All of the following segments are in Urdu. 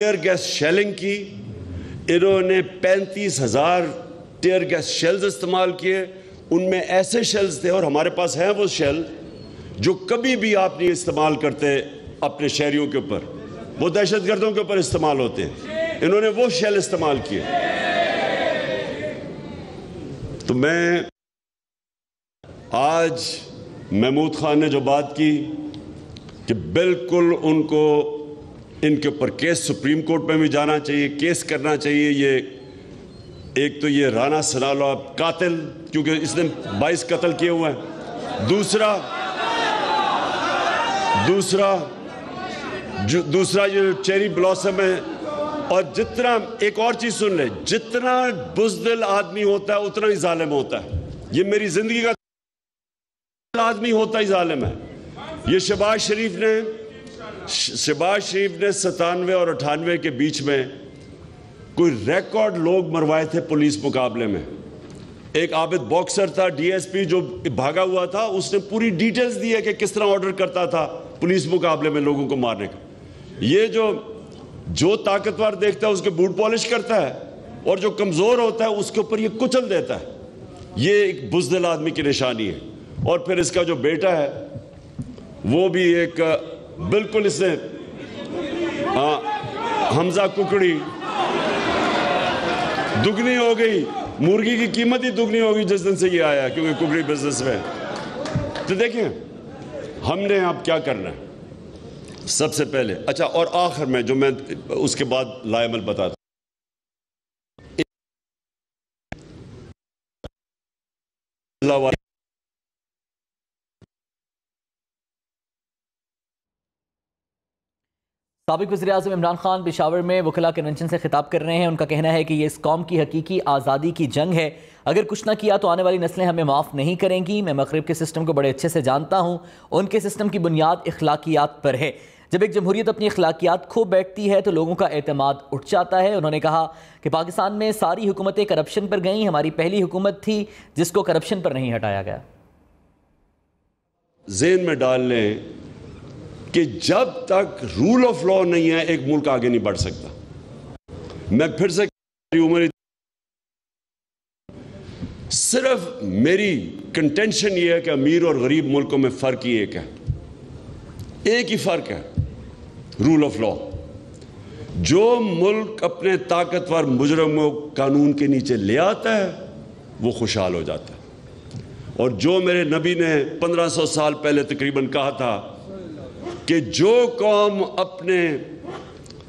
ٹیئر گیس شیلنگ کی، انہوں نے 35,000 ٹیئر گیس شیلز استعمال کیے. ان میں ایسے شیلز تھے، اور ہمارے پاس ہیں وہ شیل جو کبھی بھی آپ نہیں استعمال کرتے اپنے شہریوں کے اوپر، وہ دہشت گردوں کے اوپر استعمال ہوتے ہیں. انہوں نے وہ شیل استعمال کیے. تو میں آج محمود خان نے جو بات کی کہ بالکل ان کو ان کے اوپر کیس سپریم کورٹ میں بھی جانا چاہیے، کیس کرنا چاہیے. یہ ایک تو یہ رانا ثناءاللہ قاتل، کیونکہ اس نے 22 قتل کیے ہوئے ہیں. دوسرا یہ چیری بلاسم ہے. اور جتنا ایک اور چیز سن لیں، جتنا بزدل آدمی ہوتا ہے اتنا ہی ظالم ہوتا ہے. یہ میری زندگی کا آدمی ہوتا ہی ظالم ہے. یہ شہباز شریف نے 97 اور 98 کے بیچ میں کوئی ریکارڈ لوگ مروائے تھے پولیس مقابلے میں. ایک عابد باکسر تھا ڈی ایس پی جو بھاگا ہوا تھا، اس نے پوری ڈیٹیلز دی ہے کہ کس طرح آرڈر کرتا تھا پولیس مقابلے میں لوگوں کو مارنے کا. یہ جو طاقتور دیکھتا ہے اس کے بوٹ پالش کرتا ہے، اور جو کمزور ہوتا ہے اس کے اوپر یہ کچل دیتا ہے. یہ ایک بزدل آدمی کی نشانی ہے. اور پھر اس کا جو بیٹا ہے وہ بھی ایک بالکل اس نے حمزہ ککڑی دگنی ہو گئی، مرغی کی قیمت ہی دگنی ہو گئی جس دن سے یہ آیا، کیونکہ ککڑی بزنس میں. تو دیکھیں ہم نے اب کیا کرنا ہے. سب سے پہلے اور آخر میں جو میں اس کے بعد لائمل بتاتا ہوں. سابق وزیراعظم عمران خان پشاور میں وکلاء کنونشن سے خطاب کر رہے ہیں. ان کا کہنا ہے کہ یہ اس قوم کی حقیقی آزادی کی جنگ ہے. اگر کچھ نہ کیا تو آنے والی نسلیں ہمیں معاف نہیں کریں گی. میں مغرب کے سسٹم کو بڑے اچھے سے جانتا ہوں. ان کے سسٹم کی بنیاد اخلاقیات پر ہے. جب ایک جمہوریت اپنی اخلاقیات کھو بیٹھتی ہے تو لوگوں کا اعتماد اٹھ جاتا ہے. انہوں نے کہا کہ پاکستان میں ساری حکومتیں کرپشن پر گئیں. ہماری پہلی حکومت تھی جس کو کرپشن پر نہیں ہٹایا گیا. ذہن میں ڈال لیں کہ جب تک رول آف لا نہیں ہے ایک ملک آگے نہیں بڑھ سکتا. میں پھر سے صرف میری کنٹینشن یہ ہے کہ امیر اور غریب ملکوں میں فرق ہی ایک ہے. ایک ہی فرق ہے، رول آف لا. جو ملک اپنے طاقتور مجرموں قانون کے نیچے لے آتا ہے وہ خوشحال ہو جاتا ہے. اور جو میرے نبی نے 1500 سال پہلے تقریباً کہا تھا کہ جو قوم اپنے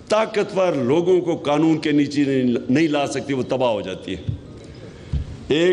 طاقتور لوگوں کو قانون کے نیچے نہیں لا سکتی وہ تباہ ہو جاتی ہے. ایک